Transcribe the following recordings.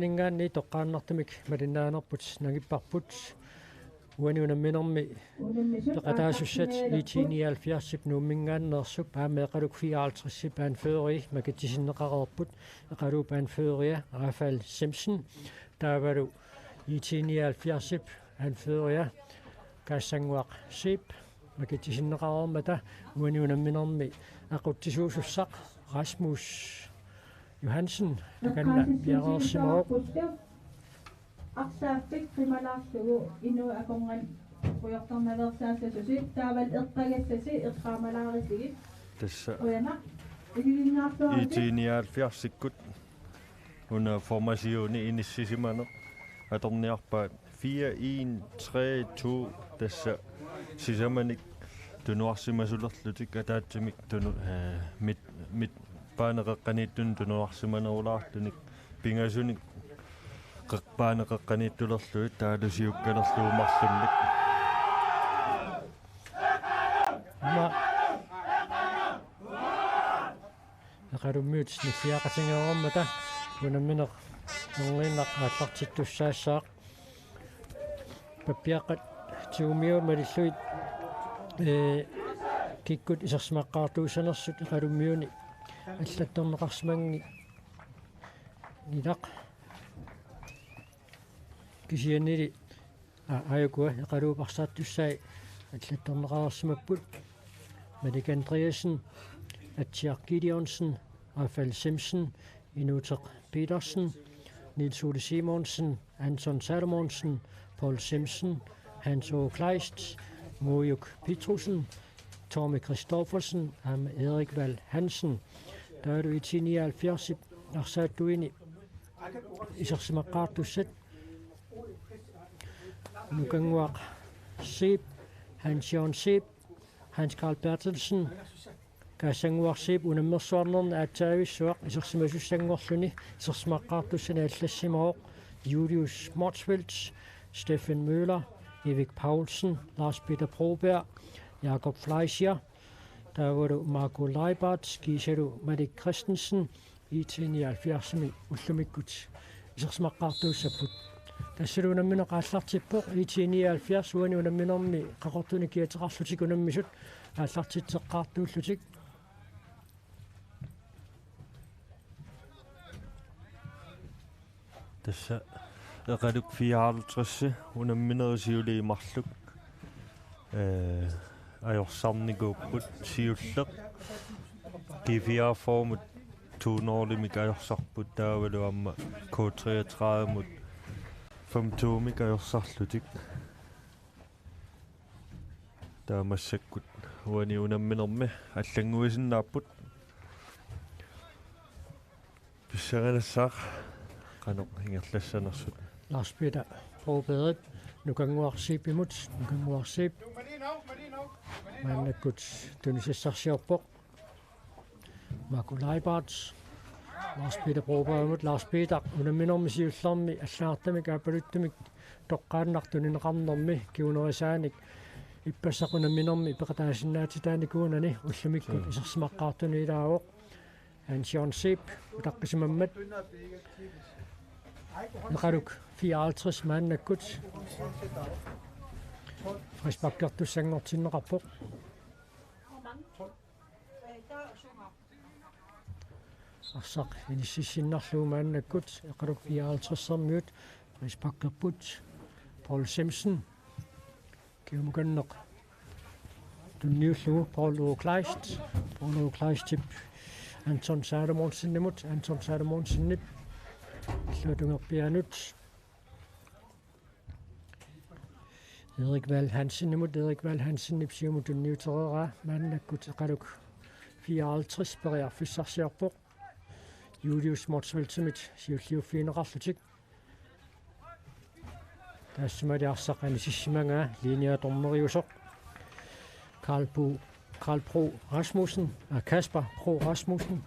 Ningaanni toqqaannartumik malinaanerput nagipparput uaniunamminermi peqataasussat IT-79 nuummingaannersuk aameeqaluk 54 anføri makatisinneqarerput eqalup anføria Rafael Simpson taavalu IT-79 anføria kaassanguaq sip makatisinneqarermata uaniunamminermi aquttisuusussaq Rasmus Johansen takanna piareersimoo Arsaafik primalaarlugu inu akongan qujortarnaversaasasusi taaval eqqagassasi eqqaamalaarissigi tassa uyana ilingaartuarti IT-79 under formationi inissisimano atorniarpaat 4132 tassa sisamanik tunuarsimasulerlutik ataatsimik tunu mit paaneqaqqaniittun tunuarsimanerulaartunik pingasunik qeqpaaneqaqqaniittulerluit taalusiukkalerluumarlunnik aqalummiut nissiaqatingeerormata unammineq orlinnaq aallartittussaassaaq pappiaqqat tuumiu malilluit kikkut isersimaqqaartuusanersut aqalummiuni аллатторнеқарсиманги нилақ кисианнили аякуа эқалуупарсааттуссаи аллатторнеқарсимаппут Madik Andreasen Attiaq Gideonsen Rafael Simpson Inutek Petersen Niels Ole Simonsen Anton Salomonsen Paul Simpson Hans O. Kleist Mojuk Petrusen Tommy Christoffersen Erik Val Hansen der er du i 79 og så er du ind i isersimaqqaartussat nukanguaq Seb Hans Jørgen Seb Hans Carl Bertelsen kasanguaq Seb unammersuarnerna aattaavissuaq isersimasussanngorluni isersimaqqaartussana allassimaoq Julius Motsfeldt Steffen Møller Erik Paulsen Lars Peter Broberg Jakob Fleischer der var du Marco Leibart, Giselu Madik Christensen, IT-79 ullumikut. Isersmaqqaartuussaput. Tassalunammineq aallartippoq IT-79 uaniunamminermi qaqortuni kiateqarlutik unammisut aallartitteqqaartuullutik. Tassa eqaluk 54 unamminerisiuliimarluk ajorsaarniguupput siulleq G4 mut tuunorlimik ajorsaarput taavalu amma K33 mut 5-mik ajorsaarlutik taamassakut uani unamminermi allanguisinnaaput pissaranassaq qanoq hingerlassanersut Lars Peter Broberg nukanguarsip imut nukanguarsip Manakut tunisissarsiorpoq Marco Leibart Lars Peter Broberg Lars Peter unamminermisiullermi allaartamik aapaluttumik toqqaannartunineqarnermi kiunerisaanik ippassaqunamminermi peqataasinnaatitaanikuunani ullamikkut isersimaqqaartuni ilaawoq Hans Jørgen Seb utaqqisimammat eqaluk 54 maannakut frisbakkertussanngortinneqarpoq arsaq inississinnerluu maannakut eqaluk 54-ermiut frisbakkerput Paul Simpson kiumukanneq tunniullugu Paul O. Kleist tip Anton Salomonsen nimut Anton Salomonsen nip illutungerpianut Erik Val Hansen imod Erik Val Hansen nipsiumut tunniuterera maannakut eqaluk 54 perear fyssarsiarpoq Julius Motsfeldt siulliuffiineqarlutik taassumali arsaq anisissimanga lineatormeriusoq Karl Pro Rasmussen og Kasper Pro Rasmussen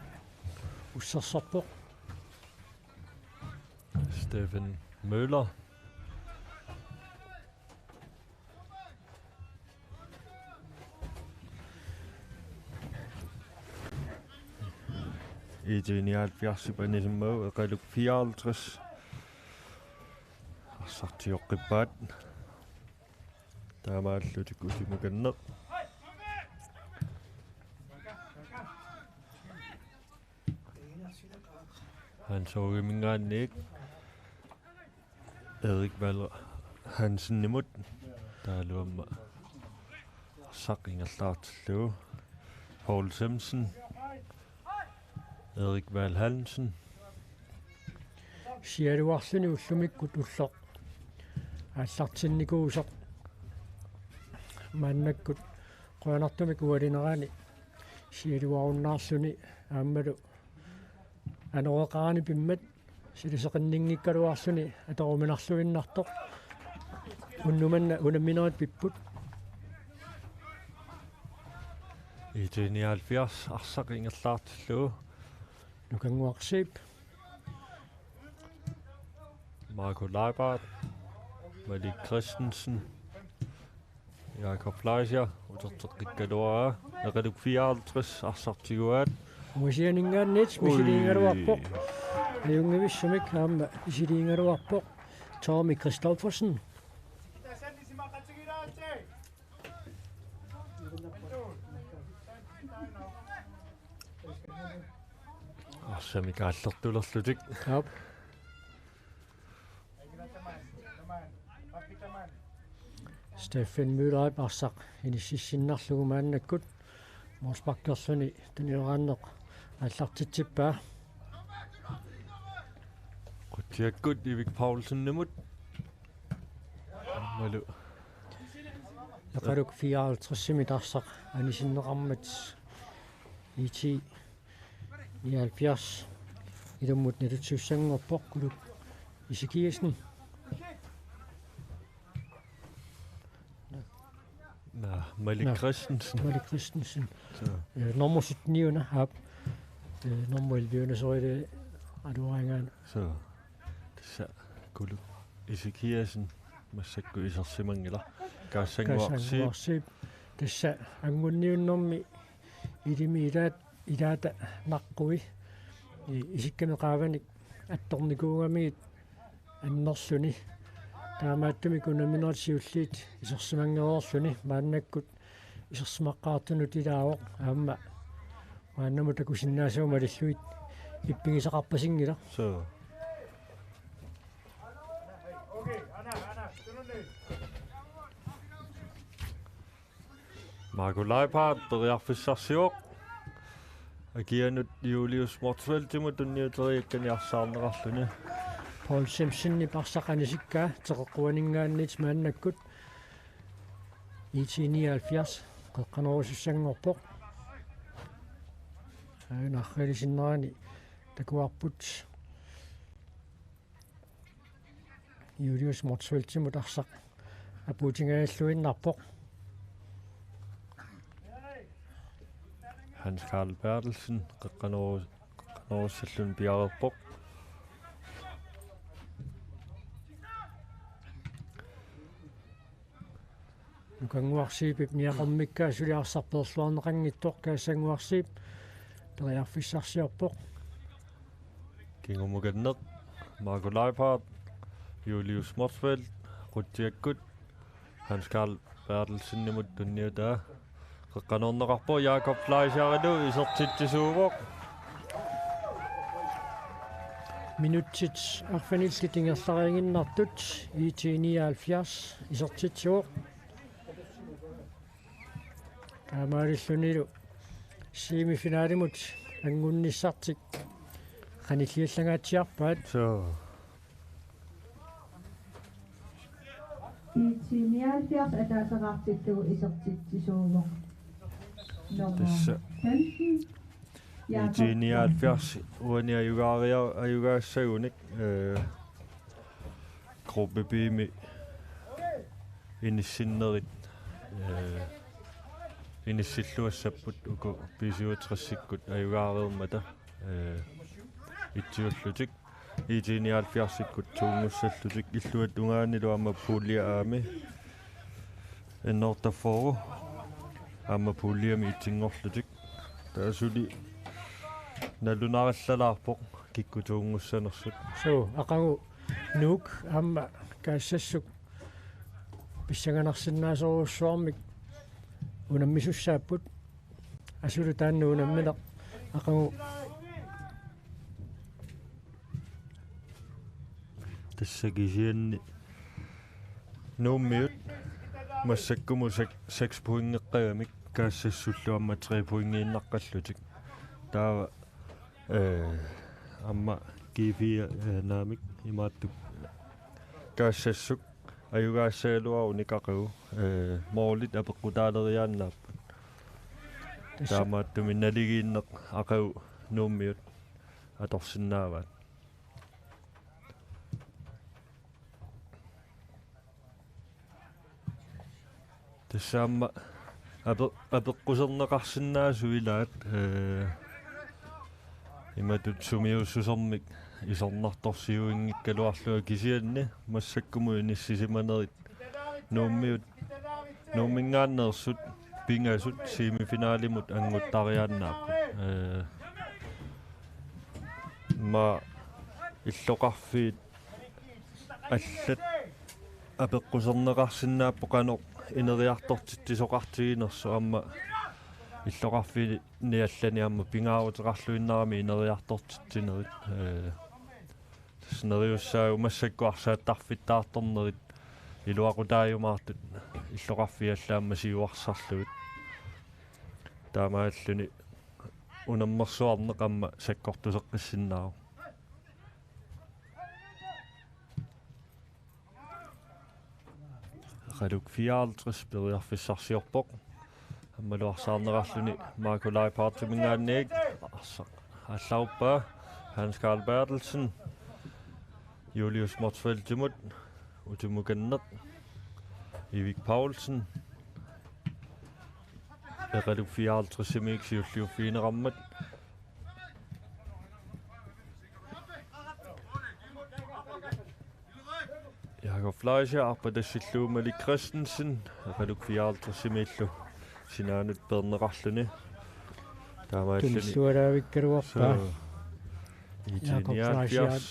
ussersorpoq Steffen Møller IT-79 eqaluk 54 Arsartioqqippaat taamaallutik usimukanneq han sogimingaanniik Erik Val Hansen nimut taaluamma saqingerlaartillugu Paul Simpson Erik Val Hansen sialuarluni ullumikkut ulloq ааллартинникуусоq маннаккут qoanartumik ualineraani sialuarunnaarluni ааммалу анереqaani пиммат силисеқиннингиккалуарлуни аторуминарлуиннартоq уннуманна унамминерит пиппут IT-79 арсақингерлаартиллугу нукангуарсип Marco Leibart Malik Christensen Jakob Fleischer uterteqikkaluaraa eqaluk 54 arsartiguaat мусианингааннит мисилиингалуарпоq аюнгивиссумик аама исилиингалуарпоq Tommy Christoffersen арсамик ааллертулерлутик ап Stefan Müller arsaq inississinnerlugu maannakkut morspakkerluni tunileranneq аллартитсиппаа qutiakkut Ivik Paulsen nimut malu eqaluk 54-simi tarsaq anisиннеqarmat IT-79 ilumut nalutsuussangorpoq kuluk isikiasni Malik Christensen Malik Christensen nummer 79 hab nummer 11 så det aduangan så tissa kuluk isikiasen massakku isersimangila kaassanguarsip tissa angunniunnermi ilimi ilaata naqqui isikkamiqaavanik attornikuungamiit annerluni таамааттумик унаминерсиуллиит исерсимангероорлуни мааннаккут исерсимаққаартунут илаавоқ аама мааннаму такусиннаасуума аллуит иппигисақарпасингила så Marco Leibart teriarfissarsiuq agianut Julius Mortsveltimut unniuteriakkan Arsaannermi Paul Simpson i parsaqanisikkaa teqequaningaannit maannakkut IT-79 qeqqanerusussangorpoq aunarrilisinnerani takuarput Julius Mortsveltimut arsaq aputingaalluinnarpoq Hans Karl Bertelsen qeqqanerussallun piarerpoq нукангуарсиипип ниақармиккаа сулиарсарперлуарнеқангиттоқ каассангуарсиип териарфиссарсиорпоқ кингумуганнеқ Marco Leibart Julius Mortsveld qutiakkut Hans Karl Bertelsen nimut tunniutaa qeqqanerneqarpo Jakob Fleischer isertitsisuuvoq минутсит арфаниллитингерларингиннартут IT-79 исертитсуоқ таамаалиллунилу семифиналимут ангунниссартик qanilliallangaatiarpaat så IT-79 атаасераартиллугу исертитсisuuvoq tässä IT-79 uaniajugaassagуник gruppebiimi inissinnerit inissilluassapput uku pisiutressikkut ajugaareermata ittiullutik IT-79-ikkut tuungussallutik illuat ungaanilu amma puuliaami ennortaforu amma puuliami ittingorlutik taasuli nalunarallalaarpoq kikkutuungussanersut so aqagu nuuk amma kaassuk pissanganarsinnaasoruussuarmik unammisussaaput asulu taannu unammileq aqagu тассагисианни нууммиут массаккуму 6 пуингеққагамик каассассуллуамма 3 пуингииннаққаллутик таава амма гифия наамик имааттук каассассук аюгаассаалуару никақагу моолит апеққутаалериааннааппут таамааттуми налигииннеқ ақагу нууммиут аторсиннааваат тассаамма апеққусернеқарсинаасуилаат иматут сумиуссусермик исорнарторсиуингиккалуарлуа кисианни массаккуму иниссисиманерит нууммингааннерсут пингасут семифиналимут ангуттариааннааппут ма иллоқарфиит аллат апеққусернеқарсинааппо канеқ инериартортитсоқартигинерсу амма иллоқарфи ниаллани амма пингааутеқарлуиннарами инериартортитсинерит снериуссаа массаккуарсааттарфиттаарторнерит илуақутааюмаартут иллоқарфиаллаамма сиуарсарлуит таамааллуни унаммерсуарнеқ амма саккортусеққиссиннаару Radioa 54 periarfissarsiorpoq аммалуарсаарнерарлуни маакулайпаартимингаанниик аллауппаа Hans Carl Bertelsen Julius Motsfeldtimut Utimukannеq Ivik Paulsen Radioa 54 simik siulliuffiinerammat Jakob Fleischer arpadassilluumali Christensen Radioa 54 simillu sinaanut perneqarluni taamaalluni tulissualaavikkaluarpaa Jakob Fleischer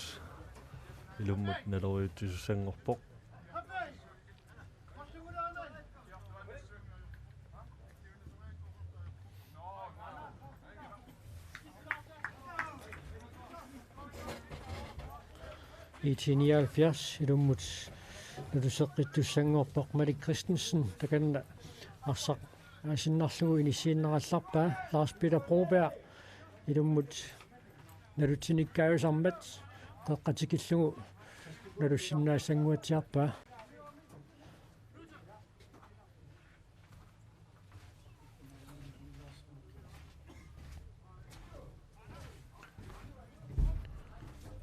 ilummut naleriutissussangorpoq IT-79 ilummut naluseqqittussangorpoq Malik Christensen takanna arsaq asinnarlugu inissiinnerallarpaa Lars Peter Broberg ilummut nalutinikkaayusarmat qeqqatikillugu nalussinnaassanguatiarpaa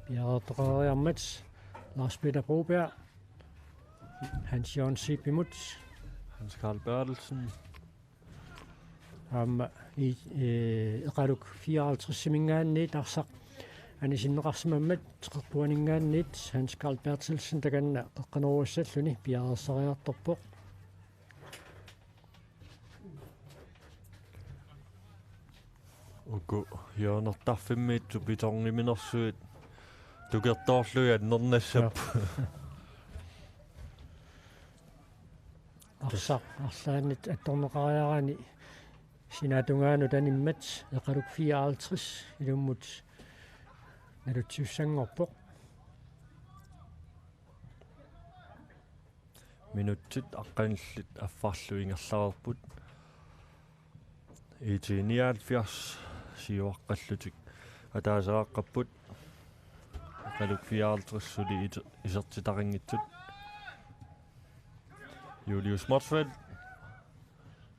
Piaretoriarmat Lars Peter Broberg Hans Jørgen Sipimut Hans Carl Bertelsen i Radioa 54 simingaanniit arsaq anisinneqarsimammat teqerpuaningaanniit Hans Carl Bertelsen takanna qeqqaneruassalluni piarersariartorpoq uku joonertarfimmiittu pitorniminersuit tukertoorluiat nernassap arsaq arlaannit attorneqariarani sinatungaanu tanimmat Radioa 54 ilummut nalutsiussangorpoq minutsit aqqanillit affarluingerlarerput IT-79 siuaqqallutik ataaseqaqqapput Radioa 54 suli isertitarinngitsut Julius Motsfeld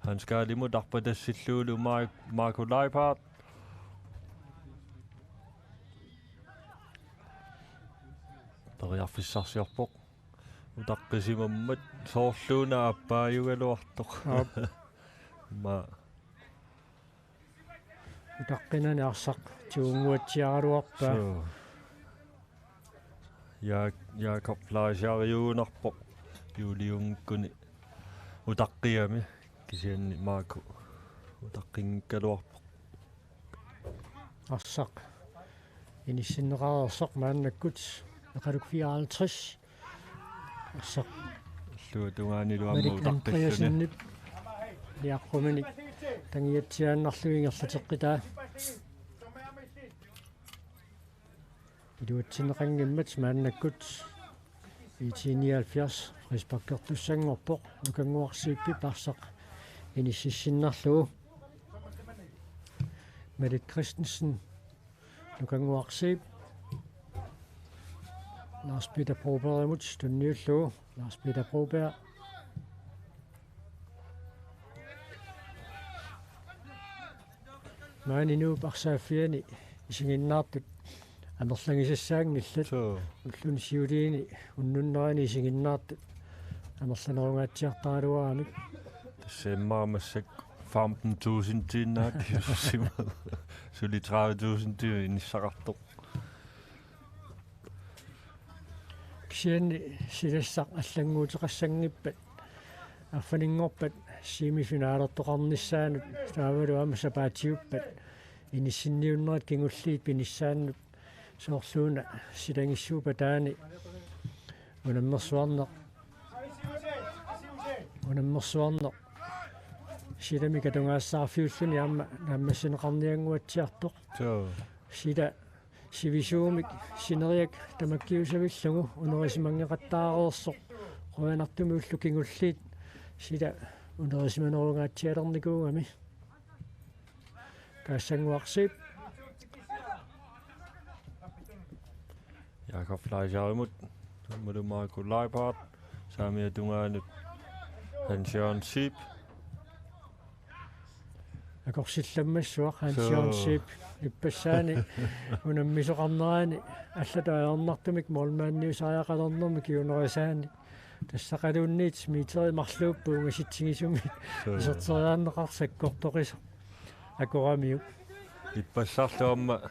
Hans Carlimut arpadassilluulu Marco Leipart periarfissarsiorpoq utaqqisimammat soorluuna appaayugaluartoq ma utaqqinani arsaq tuunguatsiaraluarpaa Jakob Fleischer juunarpoq juuliungikkuni utaqqiami kisianni Marco utaqqingikkaluarpoq arsaq inissinneqarersoq maannakkut Eqaluk 54. Arsaq Luutungaani Medik luammu taqqissuni. Andreasinip liaqqumini tangiatsiaannarluingerlateqqitaa iluutsinneqangimmat maannakkut IT-79 rispakkertussangorpoq nukanguarsiippi parsaq inississinnerlugu Medik Christensen nukanguarsiip Lars Peter Broberg tunniullugu Lars Peter Broberg maani nu parsaafiani isinginnaartut amerlangisassaangillat ullun siuliini unnunnerani isinginnaartut amerlanerungaatsiartaaluaramik Semmaamassaq 15.000 tiinnaat jussima suli 30.000 tyy inissaqartoq Sianni silassaq аллангуутеқассангиппат аффанингорпат семифинаалертоқарнissaanут таавалу амасапаатиуппат иниссинниуннерат кингуллиит пинissaannут соорлууна силангиссуупа таани унаммерсуарнеқ силами катунгаассаарфиуллуни аама нааммассинеқарниангуатсиартоқ сила сивисуумик синериак тамаккиусавиллугу унерисимангеқаттаареерсоқ қуянартуми уллу кингуллиит сила унерисиманерунгаатсиалерникуугами каассангуарсип Jakob Fleischarimut Mudumaaku Leipart Samia Dungaanut Hans Jørgen Sip акорсилламмассуақ хансиорнсип иппассаани унаммисоқарнераани аллатаернартумик молмаанниусариақалернэрми киунерисаани тассақалуунниит митери марлууппуунга ситсигисуми исертериааннеқарсаккортоқисо акорамиу иппассарлуамма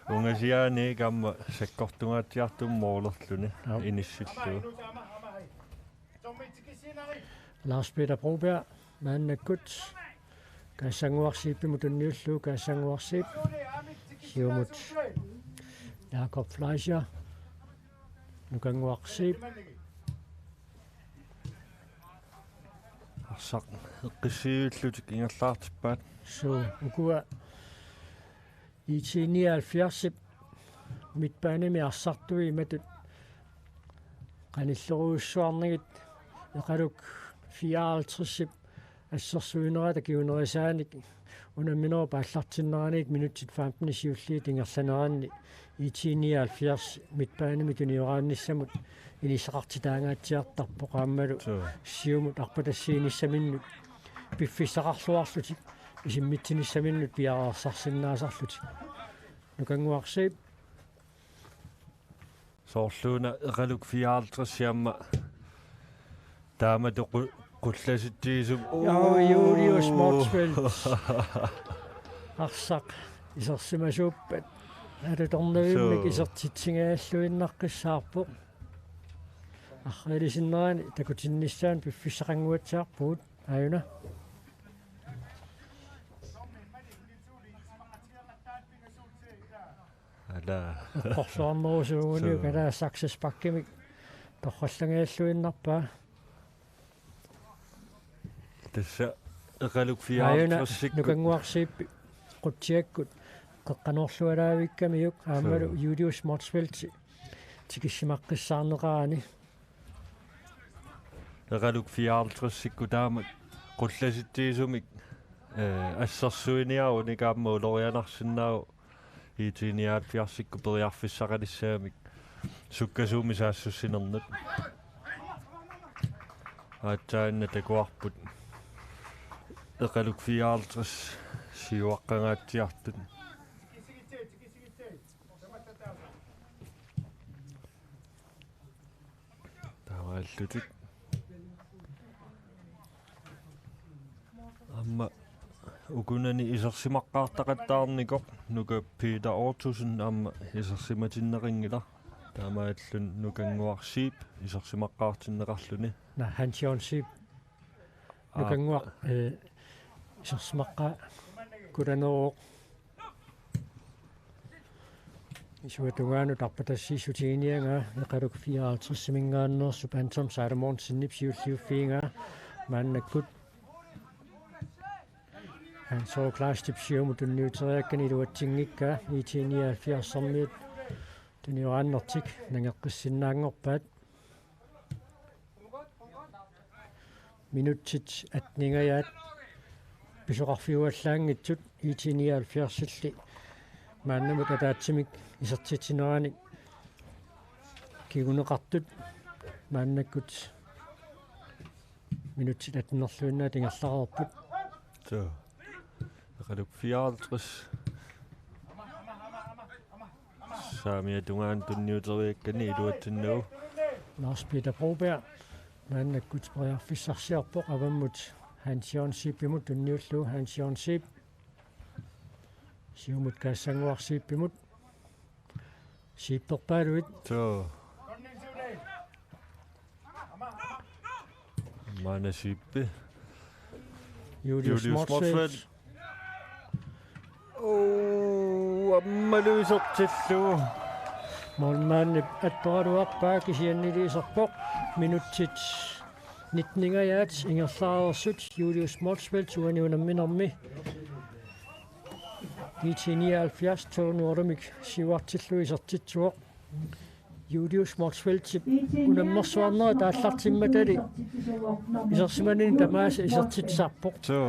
унгасиаани камма саккортунгаатиартуммоорлерлуни иниссиллуу Lars Peter Broberg мааннаккут каассангуарсииппиму тунниуллуу каассангуарсиип сиумут Jakob Fleischer нукангуарсиип арсақ эққиссиуллутик ингерлаартиппаат суу укуа IT-79 митпааними арсартуи иматут qanilluruussuarnigit eqaluk 54 ассерсуинерата киунерисааник унамминера пааллартиннераниит минутсит 15 сиуллиит ингерланеранни IT-79 митпааними туниораанниссамут инисақартитаангаатсиартарпо qaammalu сиумут арпатассииниссаминнут пиффиссақарлуарлутик исиммитсиниссаминнут пиараарсарсиннаасарлутик нукангуарсип соорлууна эқалук 54 сиамма таама тоқу qullasittiisum Julius Motsfeldt арсақ исерсимасууппат алуторнавиммик исертитсингааллуиннаққиссаарпо аррилисиннерани такутинниссаан пиффиссақангуатсаарпуут аюна ала qorsuarnerusуугуниу калаа саксаспаккимик торраллагааллуиннарпаа тасса эқалук 54 нукангуарсииппи quttiakkut qeqqanorlualaавиккамиук аамалу Julius Motsfeldt тикиссимаққиссаарнеқарани эқалук 54 сиккутаама qullasittiisumik ассерсуиниауни каама улорианарсиннаау IT-79 сикку периарфиссақалиссаамик суккасууми саассуссинернут аатсаанна такуарпут эқалук 54 сиуаққангаатсиартут тавааллутик амма укунани исерсимаққаартақаттаарникоқ нука Peter Ortusen амма исерсиматиннерингила таамааллун нукангуарсиип исерсимаққаартиннеқарлуни на Hans Jørgen Sip нукангуар исерсимаққа куланероо isuatungaanu tarpatassisutiinianga iqaluk 54 simingaannersup Anton Salamorn sinnipsiulliuffiinga maannakkut han så klaastipsiumut tunniuteriakkani iluatsingikka IT-79 tuniurannertik nangeqqissinnaangorpaat minuttit atningayaat pisoqarfiuallaangitsut IT-79 maannamut ataatsimik isertitinerani kiguneqartut maannakkut minuttit atnerluinna tingerlarerput så iqaluk 54 saamia tungaan tunniuteriakkani iluatsinnugu Lars Peter Broberg maannakkut pariarfissarsiarpoq avammut Hans Jørgen Siipimut tunniullu Hans Jørgen Siip siumut kaassanguarsiippimut siipperpaaluit så maana siippi Julius Morsfeldt ammaluisertillu molmaanni attoraluarpaa kisianniliiserpoq minuttit nitningayaat ingerlaarersut Julius Morsfeldt uaniunamminermi IT-79 tårnuormik siuartilluisertitsuoq Julius Morsfeldt unammersuarnera taallartimmatali isersimanin tamaasa isertitsarpoq så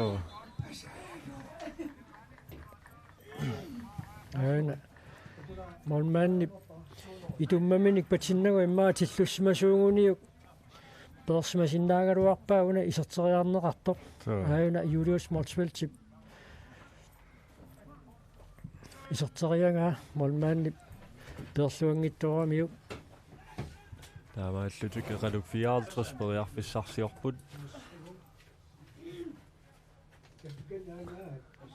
aana molmaanni itummaminik patinnagu immaatillусмасуугуниук персимасиннаагалуарпаагуна исертериарнеқартоқ аана Julius Morsfeldt исертериангаа молмаанни персуангитторамиук таамааллутик иқалук 54 периарфиссарсиорпут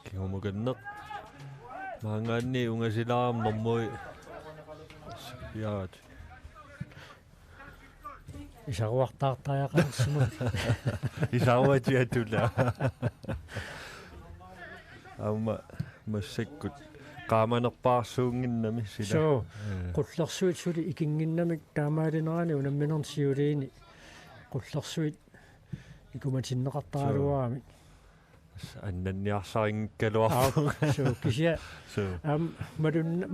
киумуганнеқ маангаанни унгасилаарам нормуи яат исаруартаартариақарсиму исауатиатула амма массаккут qaamanerpaarsuunginnami sila so qullersuit suli ikingginnamik taamaalinерани unamminersiuliini qullersuit ikumatinneqartaaluaami annanniarsaringikkaluarpu so kisia so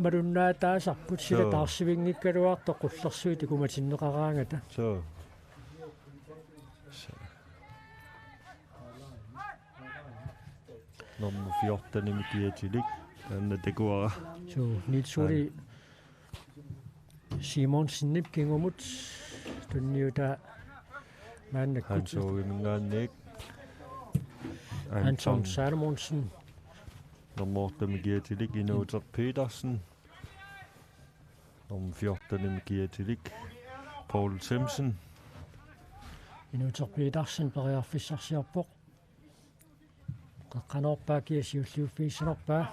madunnaataasarput sila taarsivinngikkaluarto qullersuit ikumatinneqaraangata so nummer 14 mikiatilik anna teguara so nitsuli Simon sinnip kingumut tunniuta maannakkut Arsaannermi Anton Salmonsen nummer 8 mikiatilik Nunaata Petersen nummer 14 mikiatilik Paul Simpson Nunaata Petersen pariarfissarsiarpoq qaqqanorpaa kiasiulliuffiissanorpaa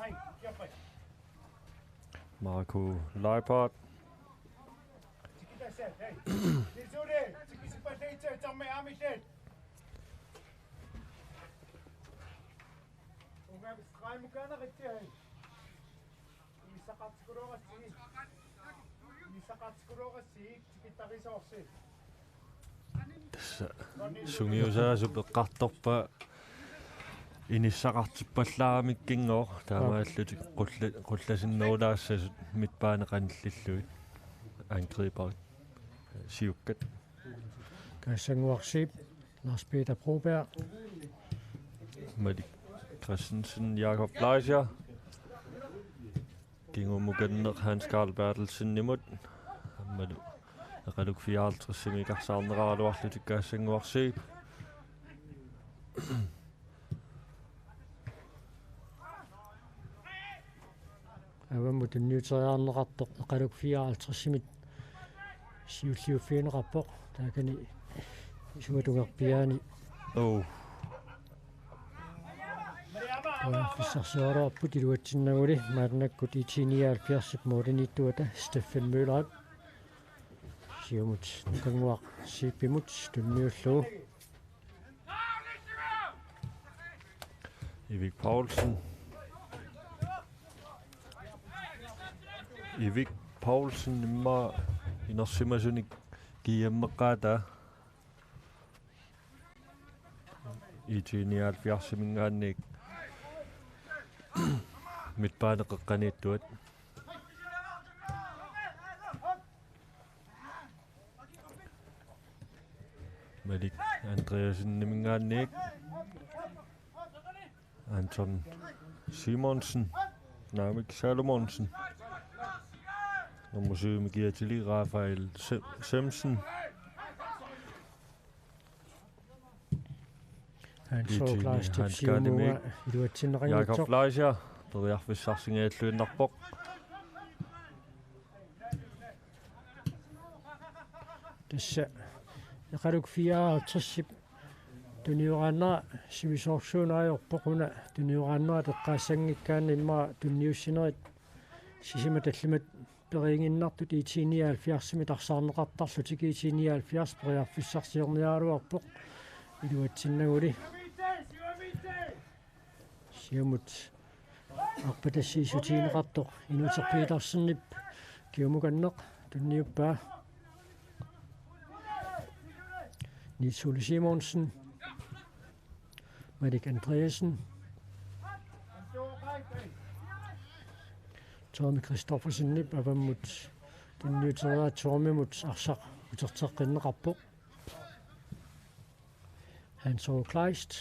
Marco Leipart sungiusaa supeqqartorpa inissaqartippallaamikkingoor taamaallutik qullasinnerulaassasut mitpaaneqanillilluit angriberit siukkat kaassanguarsiip Lars Peter Broberg Malik Christensen Jakob Leischer kingumuganneq Hans Carl Bertelsen nimut ammalu eqaluk 54 simikarsaarneraaluarlutik kaassanguarsiip авамму tunniuteriarneqartoq eqaluk 54-simit siulliuffiineqarpoq taakani isuatugerpiaani fissarsuaraarput iluatsinnaguli maatnakkut IT-79 moolinittuata Steffen Møllerap siumut nukanguaq siippimut tunniullugu Ivik Poulsen Ivik Paulsen imma inersimasuni kiammeqqaata IT-79 mitpaaneqqaniittuat Malik Andreasen nimingaanniik Anton Simonsen Namik Salomonsen Museum Giatili Rafael Semsen Han så klart Jakob Leisja toriarfissarsingaallуиннарпоq Tassa yaqaluk 54 tuniuranna sivisorsuunaajorpoquna tuniuranna teqqaassangikkaanni imma tunniussinerit sisima tallimat periinginnartut IT-79 arsaarneqartarlutik IT-79 periarfissarsiorniaaluarpoq iluatsinaguli siamut arpatassiisutiineqartoq inuterpiitarsinnip kiumukanneq tunniuppaa Niels Ole Simonsen Malik Andreasen Tommy Christoffersen nip avammut tunniuteraa Tormimut arsaq uterteqqinneqarpoq Hans Aage Kleist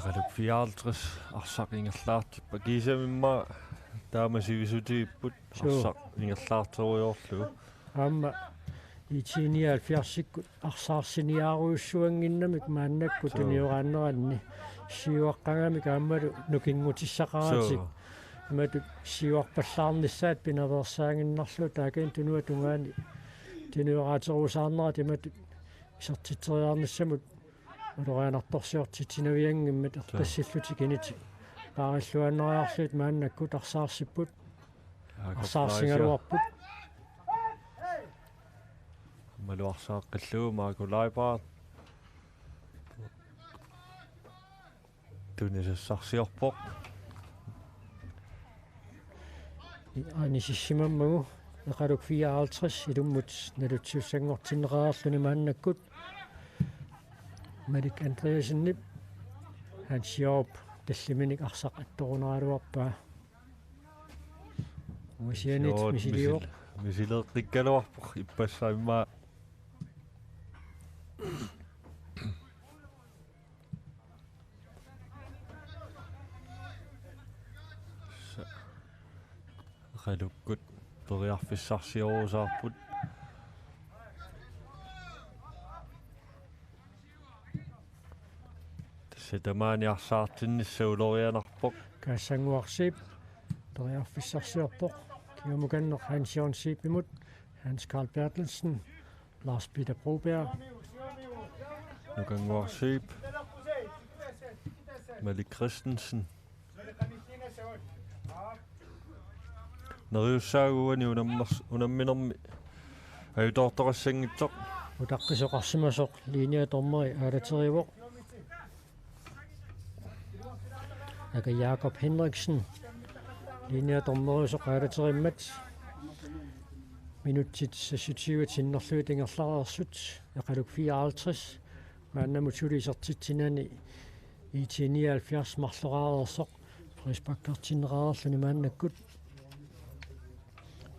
Radioa 54 arsaqingerlaartippa kiisamimma taamasivisutiipput arsaqingerlaartoriorlu amma IT-79 arsaarsiниаруйуссуангиннамик мааннакку туниорааннеранни сиуаққангамик ааммалу нукингутиссақаратик имату сиуарпаллаарнissaат пинаверсаангиннарлу таакин тунуа тунгаани тунуараатерусаарнерат имату исертитсериарниссамут улораанарторсиортитинавиангиммат ертассиллутик инити паариллуаннериарлуит мааннаккут арсаарсиппут арсаарсингалуарпут малуарсааққиллуу маакулайпаат тунисассарсиорпоқ анисиссимаммагу эқалук 54 илуммут налутсиуссангортиннеқаарлуни мааннаккут Malik Andreasen han siop tallimиник арсақ атторунералуарпаа мусианит мисилио мисилеэққиккалуарпоқ иппассаимма халуккут периарфиссарсиорусаарпут Setamaani arsaartinnissaulorianarpoq kaassangуарсип периарфиссарсиорпоq kiumukanneq Hans Jørgen Sipimut Hans Carl Bertelsen Lars Peter Broberg nukanguarsiip Malik Christensen neriussaaguani unamminermi ajutortoqassangitsoq utaqqisoqarsimasoq liiniatormeri aalaterivoq Aka Jakob Henriksen liiniatormerisoq aalaterimmat minuttit 27 tinnerluut ingerlarersut eqaluk 54 maannamut sulisertitsinani IT-79 marloraareersoq rispakkertinnerarerluni maannakkut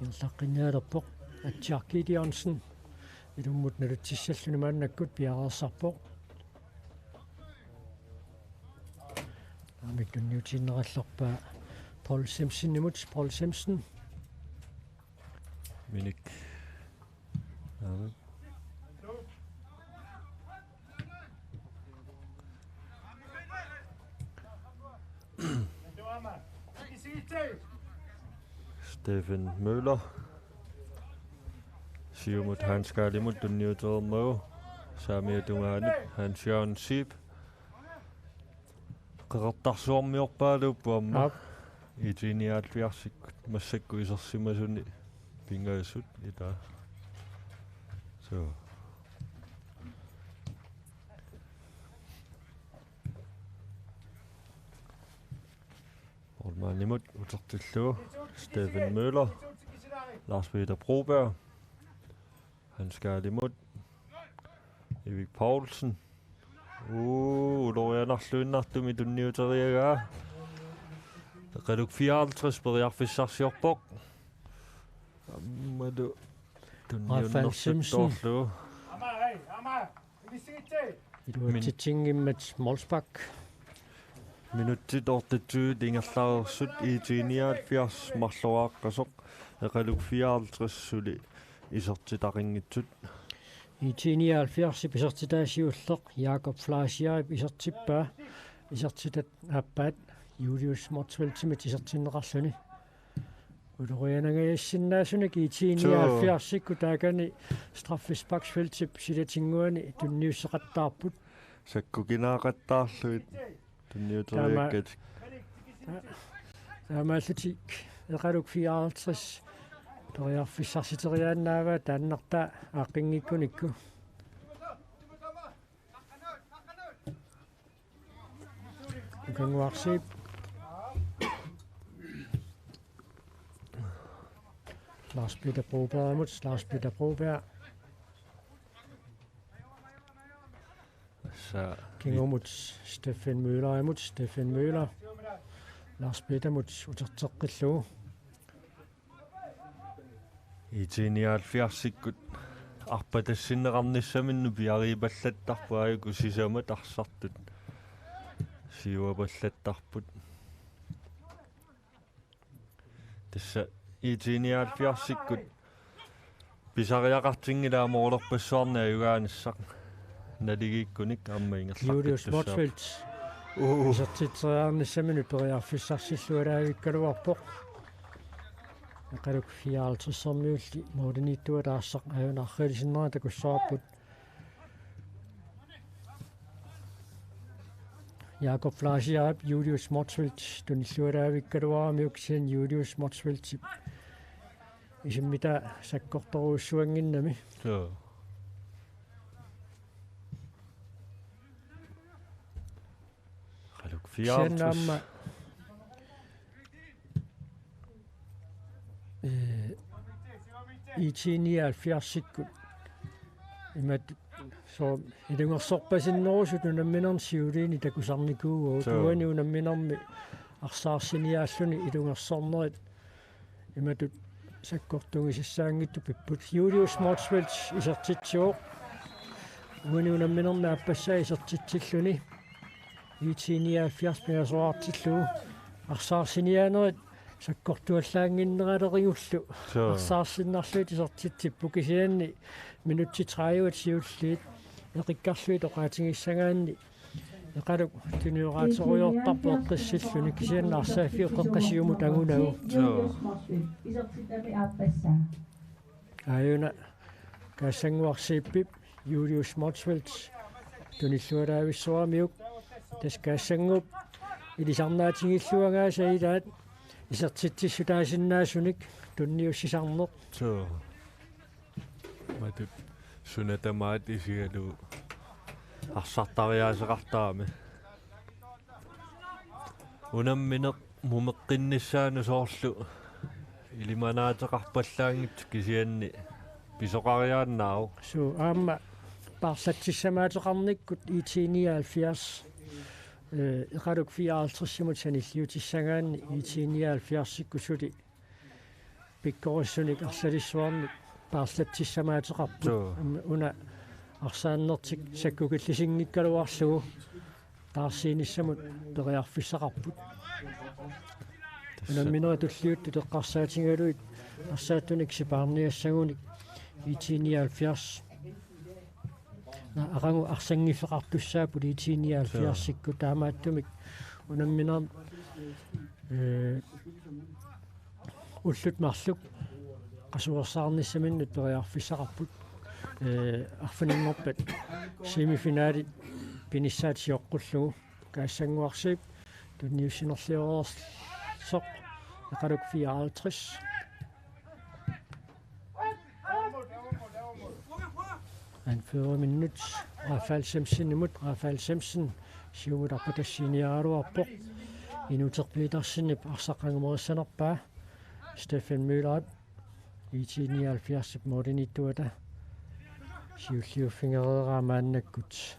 inlaqqinnialerpoq Atjark Gideonsen ilummut nalutsissalluni maannakkut piareersarpoq amiktunniutinnerallerpaa Paul Simpson imut Paul Simpson minik Stefan Møller siumut Hans Karlimut tunniutermau saamiatungaanut Hans Jørgen Sip qeqertarsuarmiorpaaluuppuamma IT-79 massakku isersimasuni pingaasut ita so Olmaan imod utartillu Steffen Møller, Lars Peter Broberg, han skal imod Erik Poulsen. Ulorianarluinnartum i tunniuteriagaa. Qaduk 54 periarfissarsiorpoq. Ammadu tunniunnertorlu. Iduatittingimmat Molsbak. Minuttit ortatsuut ingerlarersut IT-79 marluaaqqasoq. Qaduk 54 suli isertitaringitsut. IT-79 pisartitaasiulleq Jakob Flaasiarip isertippaa isertitat aappaat Julius Mortsveltimit isertinneqarluni ulorianagaissinnaasunik IT-79 taakani straffispaksfeltip silatinguani tunniusseqattaarput sakkukinaaqattaarluit tunniuteriakkat taamaallutik eqaluk 54 toriarfissarsiteriaannaava taannartaa aaqqinngikkunikku ukanguarsiip Lars Peter Broberg kingomut Steffen Møller Lars Peter mut uterteqqilluu IT-79 арпатассиннеқарниссаминну пиарипаллаттарпуаюку сисамат арсартут сиуапаллаттарпут тасса IT-79 писариақартингилаа моолерпассуарнаа югааниссақ налигиккуник аммаингерлартут Julius Mortsveld сертитсериарниссамину периарфиссарсиллуалаавиккалуарпоқ Qaduk 54 moodiniittuataassaq ajunarrilisinneraa takussaraput Jakob Flaasiarip Julius Mortsveld tunillualaavikkaluaramiuk sien Julius Mortsveld isimmita sakkortoruussuanginnami Qaduk 54 IT-79 imat so idungersorpasinnerusut unamminersiuliini takusarnikuugu tuani unamminermi arsaarsiниааллуни ilungersornerit imatut sakkortungisissaangittu pipput Julius Mortsveld isertitsiuq uani unamminermi appassaa isertitsilluni IT-79 piasoartillu arsaarsiниаанерит sakkortuallaanginneraleriullu arsaarsinnarluit isertitsippu minutti 30 siulliit eqikkarluit oqaatingissagaanni eqaluk tunioraateriortarpeeqqissilluni kisiannaarsaaffi oqeqqasiumut angunagu ayuna kaassanguarsiippip Julius Mortsveld tunillualaavissuarmiuk taskaassangup ilisarnaatingilluagaasa ilaat isertitsissutaasinnaasunnik tunniussisarneq matut sunatamaat isigalu арсартариаасеқартаами унамминеқ мумеққиннissaanu соорлу илиманаатеқарпаллаангит кисианни писоқариааннаау су аама парлатсиссамаатеқарниккут IT-79 eqaluk 54 sanilliutissagaanni IT-79 pikkorussunik arsalissuarnik paarlatsissamaateqarput una Arsaannertik sakkukillisingikkaluarlugu taarsiinissamut periarfissaqarput unammineritulliuttu teqqarsaatingaluit arsaattunik sipaarniassagunik IT-79 aqangu arsangiffeqartussaaput IT-79 taamaattumik unamminerit ullut marluk qasuersaarnissamannut periarfissaqarput арфаниннерпат семифиналит пинissaatissioqqullugu kaassanguarsiip tunniussinerliorersoq eqaluk 54 anfører minut Rafael Semsen imod Rafael Semsen siumutarpatassiiniaruarpoq inuterpiitarsinip arsaqangumerissanerpaa Stefan Møllerip IT-79 moordinittuata siulliuffingereeraamaannakkut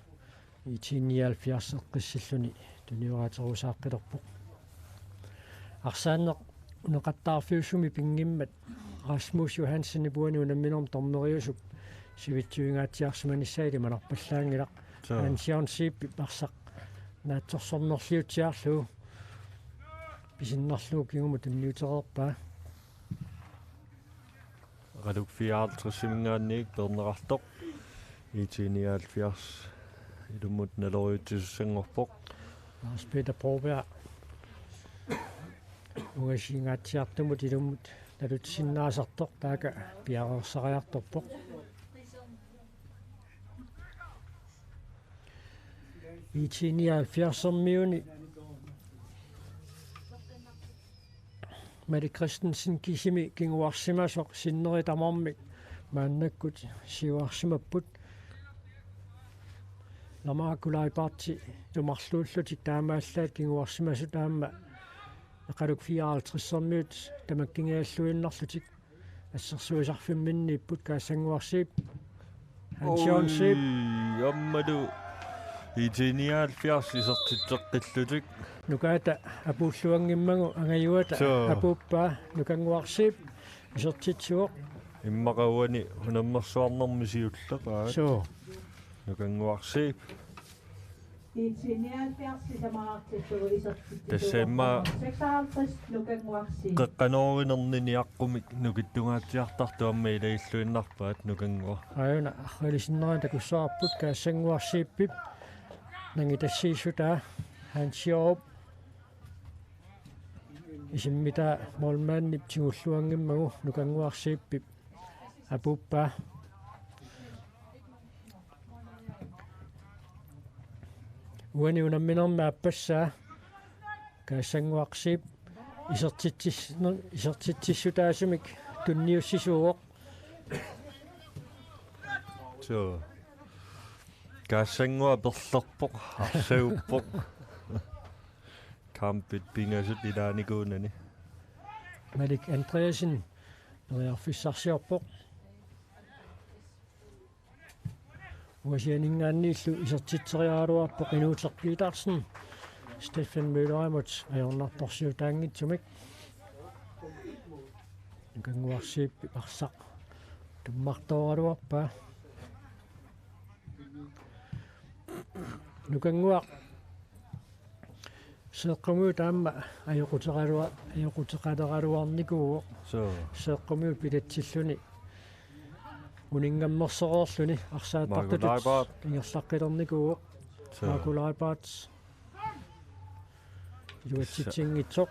IT-79 eqqissilluni tunioraaterusaaqqilerpoq Arsaannermi uneqattaarfiussumi pingimmat Rasmus Johansen ipuani unamminorm tormeriusuk sivitsuingaatiarsumanissaili manarpallaangilaq ansiarnsiippi parsaq naatsorsornerliutiarlu pisinnerluu kinguma tunniutereerpaa Radioa 54 pernerartoq IT-79 ilummut naloriutissussangorpoq Lars Peter Broberg ungasiingaatiartumut ilummut nalutsinnaasartoq taaka piarersariartorpoq IT-79 Mette Christensen kisimi kinguarsimasoq sinneritamormik maannakkut siuarsimapput lamaakulaiparti lumarluullutik taamaallaat kinguarsimasu taamma eqaluk 54-ermiut tamakkingialluinnarlutik assersuisarfimminniipput kaassanguarsiip Hansjonsip jammadu IT-79 isertitteqqillutik nukaata apuulluangimmagu angajuata apuuppaa nukanguarsiip isertitsuoq immaqauani unammersuarnermi siulleqaa so nukanguarsiip Tassemma 56 qeqqanoorinerniaqqumik nukittungaatiartartu amma ilailluinnarpaat nukangua ayuna arrilisinnerin takussaarput kaassanguarsiippip nangitassiissutaa Hansjorp isimmita molmaannip tigulluangimmagu nukanguarsiippip apuuppaa uani unamminerma appassaa kaassanguarsiip isertitsissutaasumik tunniussisuuq so kaassangua perlerpoq arsauppoq kampit pingasut ilaanikuunani Malik Andreasen periarfissarsiorpoq uasianingaanniillu isertitseriaaluarpoq inuuterpiitarsen Stefan Møllerimut ajornartorsiutaangitsumik nukanguarsiippi arsaq tummartooraluarpaa nukanguaq seeqqumuut aamma ajoquteraluarnikuuq so seeqqumuut pilatsilluni uningammersoqorluni arsaattartut ingerlaqqilernikuuq maakulaipaat iluatsitsingitsoq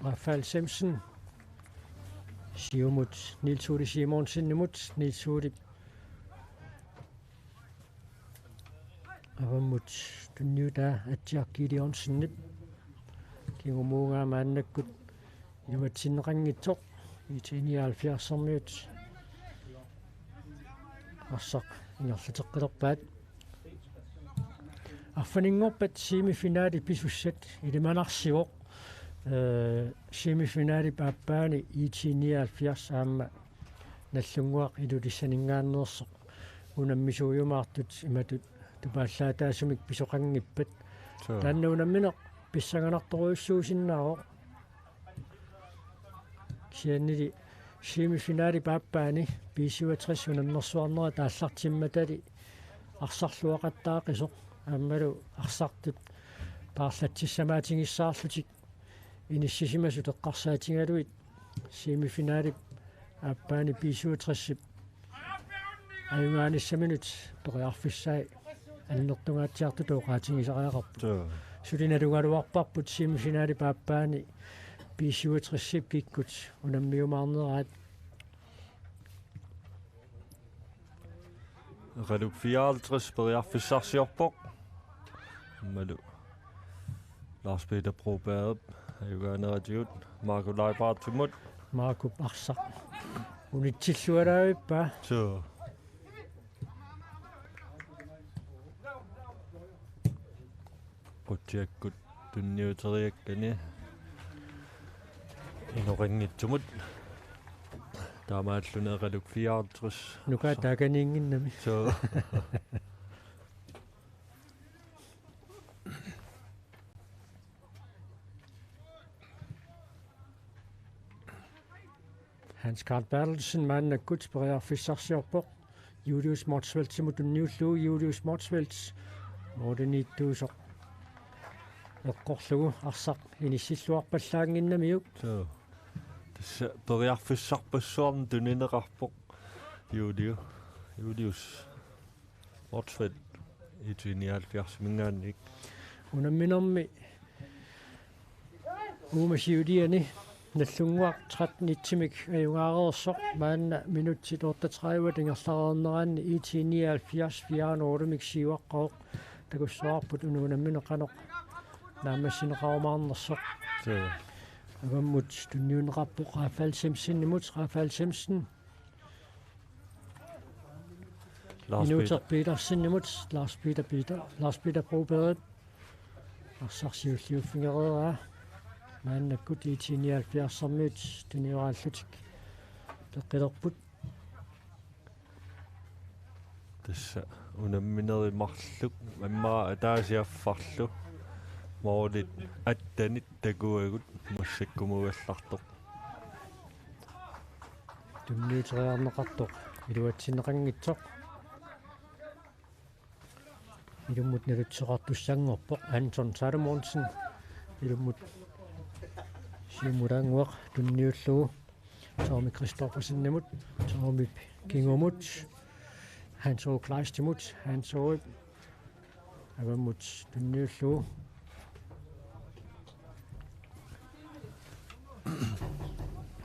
Rafael Simpson siumut Nilsuuli Simonsinnimut Nilsuuli avammut tunniutaa atsiarkiiliornsinnip kingumuungaamaannakkut iluatsinneqangitsoq IT-79 arsaq ingerlateqqilerpaat arfaningorpat semifinaali pisussat ilimanarsivoq semifinaali paappaani IT-79 aamma nallunguaq ilulissaningaanneersoq unammisuujumaartut imatut tupaallaataasumik pisoqangippat taanna unammineq pissanganartoruissuusinnaaroq siannili semifinaali paappaani P67 unammersuarnera taallartimmatali arsarluaqattaaqqisoq aammalu arsartut paarlatsissamaatigissaarlutik inississimasu teqqarsaatingaluit semifinaali paappaani P67 ajungaanissaminut periarfissai аннертугаатсиарту тоокаатингисариақарпут сулиналугалуарпарпут семифинаали пааппаани P67 киккут унаммиумаарнераат Radioa 54 periarfissarsiorpoq аммалу Lars Peter Broberg ajugaaneratigut Marco Leibartumut Marco Barsaq unitsилluалаавиппа so project tunniuteriakkani inoqinngittumut taamaallunеqaluk 54 nuka taakaniinginnami so Hans Carl Bertelsen maannakkut periarfissarsiorpoq Julius Motsveltsimut tunniullugu Julius Motsvelts moodeniittuusoq eqqorlugu arsaq inissilluarpallaanginnamiuk so tassa periarfissarpassuarn tunineqarpoq Julius Motsvelt IT-79 unamminermi uumasiuliani nallunguaq 13-itsimik ajungaareersoq maanna minutsit 38 tingerlareerneranni IT-79 fiaanoorumik siuaqqaoq takussuarput unuunammineqanoq naammassineqarumaarnersoq so avammut tunniuneqarpoq Rafael Simpsonnimut Rafael Simpson Minuter Petersinnimut Lars Peter Broberg arsarsiulliuffingereeraa maannakkut IT-79 tunioraallutik peqqilerput tassa unamminerimarluk ammaa ataasiaffarlu moolit attanit takuagut massakkumugallарtoq tunniuteriarneqartoq iluatsineqanngitsoq ilummut nalutseqartussanngorpoq Anton Salomonsen ilummut siumulanguaq tunniullugu Tommy Christoffersennimut Tommy Kingomut Hans O. Kleistimut Hans O. avammut tunniullugu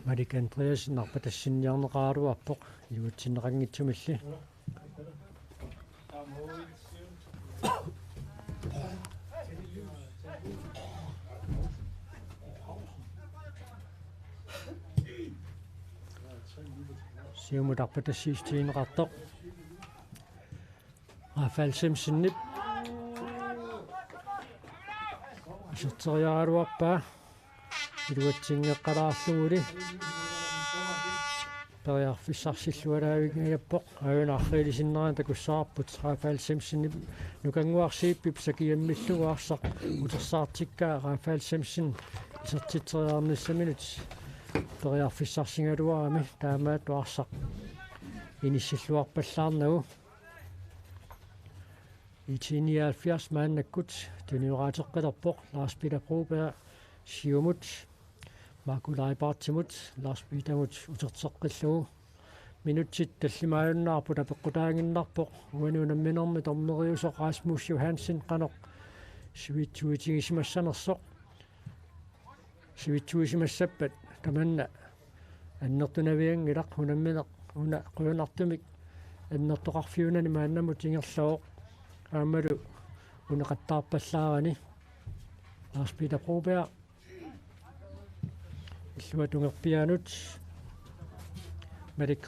Marik Andreasen arpatassinniarneqaaruarpoq iluatsineqanngitsumalli siumutarpatassiistiineqartoq Rafael Simpsonnip aserteriaaluarpaa iluatsingeqqalaarluguli periarfissarsillualaavingayappoq ajunaarriilisinneraan takussaarput Rafael Simpsonnip nukanguarsiippip sakiammillugu arsaq utersaartikkaa Rafael Simpson isertiteriarnissaminut periarfissarsingaluarami taamaat arsaq inissilluarpallaarnagu IT-79 maannakkut tunioraateqqilerpoq Lars Peter Broberg siumut Markulai Bartimut Lars Petermut uterteqqillugu minutsit tallimaajunnaarput apeqqutaanginnarpoq uanuunamminermi torneriusoq Rasmus Johansen qanoq sivitsuitigissimassanersoq sivitsuisimassappat tamanna annertunaviangilaq unammineq una quunartumik annertoqarfiunani maannamut ingerlaoq aamalu uneqattaarpallaarani Lars Peter Broberg illuatungerpianut Malik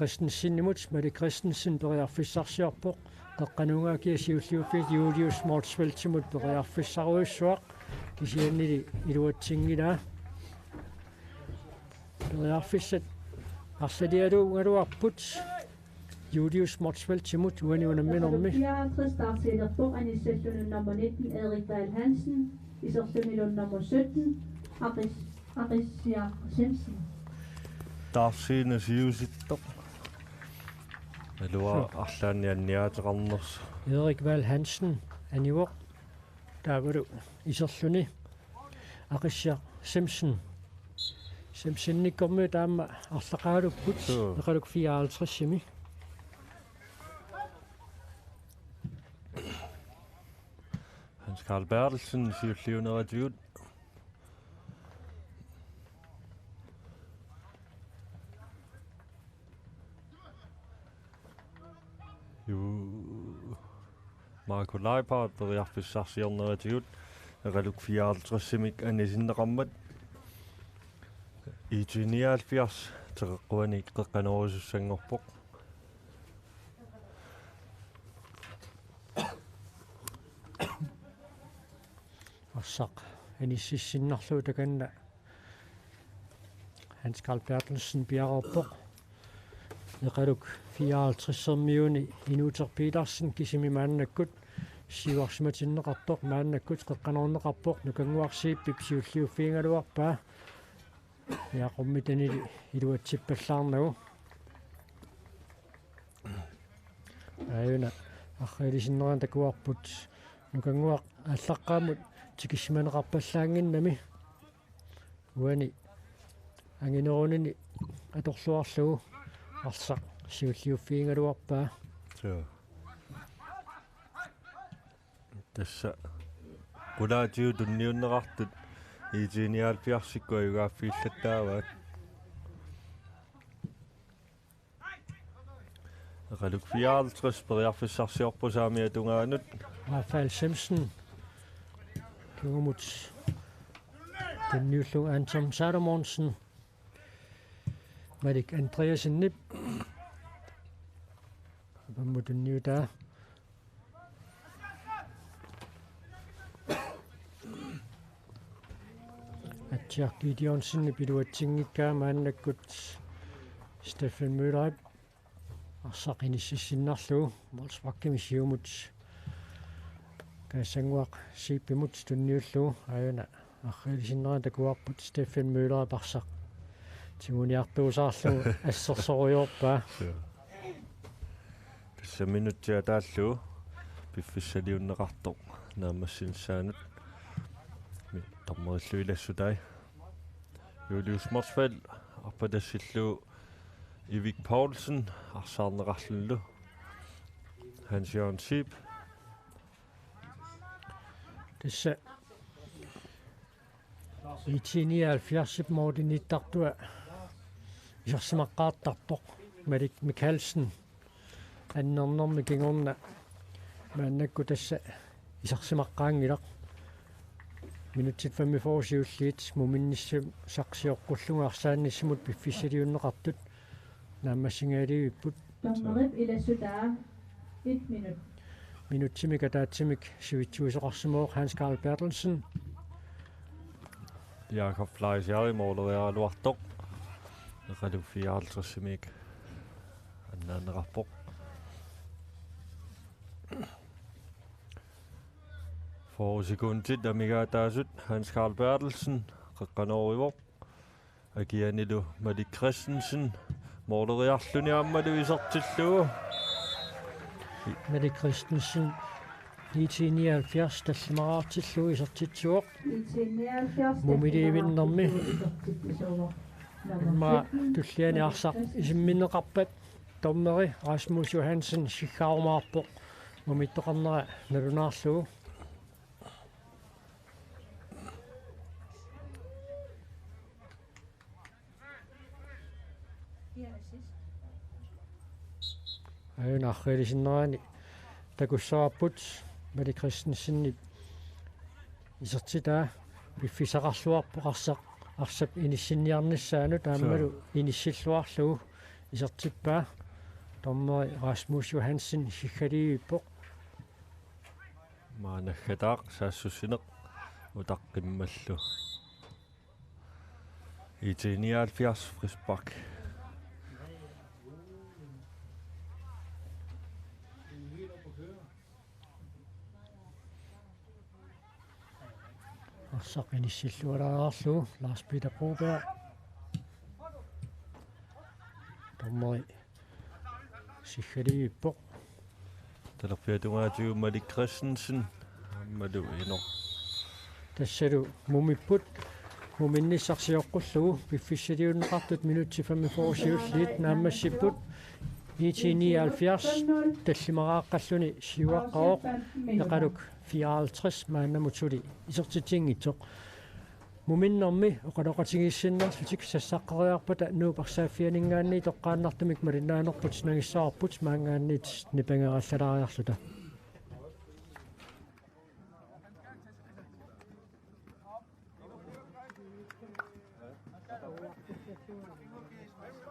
Christensen periarfissarsiorpoq teqqanungaakia siulliuffiit Julius Motsveltsimut periarfissaruissuaq kisiannili iluatsingilaa periarfissat arsalialuungaluarput Julius Motsveltsimut uaniunamminermi 54 startselerpoq anissallunun nummer 19 Erik Dahl Hansen isersunilun nummer 17 Arisia Simpson taarsiina siusittoq alua арлааннианниаатерарнерс Erik Dahl Hansen anivoq taavalu iserluni Arisia Simpsonnikkormi taama арлақаалуппут eqaluk 54-ими Hans Carl Bertelsen siulliuneratigut Marko Leipart periarfissarsiorneratigut eqaluk 54-imik anisinneqarmat IT-79 teqeqquanik qeqqanorisussangorpoq arsaq anississinnerlu takanna Hans Carl Bertelsen Bjergopper Neqaluk 54 Inuter Petersen kisimi maannakut siuarsimatinneqartoq maannakut qeqqanorneqarpoq nukanguarsiippip siulliuffiingaluarpaa yaaqummitanili iluatsippallarnagu ayuna аррилисиннеран такуарпут нукангуақ аллаққаамут тикиссиманеқарпаллаангиннами уани ангинерунини аторлуарлугу арсақ сиуллиуффиингалуарпаа тасса кулаатиу тунниуннеқартут IT-79 югааффииллаттааваат Radioa 54 periarfissarsiorpusaamia tungaanut Rafael Simpson Kungumut den nyullu Anton Salomonsen Madik Andreasen nip Abamut den nye der Atjak Gideonsen biduatingikka maannakut Stefan Møller Arsaannermi molspakkimisiumut kasanguaq siipimut tunniullu ayuna arrilisinneraan takuarput Stefan Møller parsaq timuniartuusaarlu assersoriorpaa pissaminuttia taallu piffissaliunneqartoq naamassinssaanut tormerilluilassutai Julius Morsfeld arpadassillu Ivik Poulsen Arsaannermi Hans Jørgen Sib Tessa IT-79 moordinittartua isarsimaqqaartartoq Malik Mikkelsen annernermi kingorna maannakku tassa isarsimaqqaangilaq minutsit 45 siulliit muminnissam saqsiorqullunga arsaannissimut piffissaliunneqartut naammassingaalivipput Tommerip ilassutaa 1 minut minutsimik ataatsimik sivitsuisoqarsimuoq Hans Carl Bertelsen Jakob Fleisjari moolerialuartoq Radioa 54 annaanneqarpoq Forsekundit amigaataasut Hans Carl Bertelsen qeqqanorivoq agianilu Malik Christensen mooleriarluni ammalu isertillugu Malik Christensen IT-79 tallimaraartillugu isertitsuoq mumiliivinnermi ma tulliani arsaq isimminneqarpat tommeri Rasmus Johansen siggaarumaarpoq mumittoqarnera nalunaarlugu ayuna arrilisinnerani takussarapput Malik Christensen isertitaa piffisaqarluarpoq arsap inissinniarnissaanu taammalu inissilluarlugu isertippaa tommeri Rasmus Johansen siggaliivippoq maanaggataaq saassussineq utaqqimmallu IT-79 Frisbak arsaq inissillualaarlugu Lars Peter Broberg tommeri siggaliivippoq talerpiatungaatigu Malik Christensen ammalu inor tassalu mumipput muminnissarsiorqullugu piffissaliunneqartut minutti 45 siulliit naammassipput IT-79 tallimaraaqқalluni siuaqqaoq neqaluk 54 maannamutuli isertitingitsoq muminnermi oqaloqatigiissinnerlutik sassaqqeriarpata nuuparsaafianingaanni toqqaannartumik malinaanerput nangissаарput maangaannit nipangerallalariarluta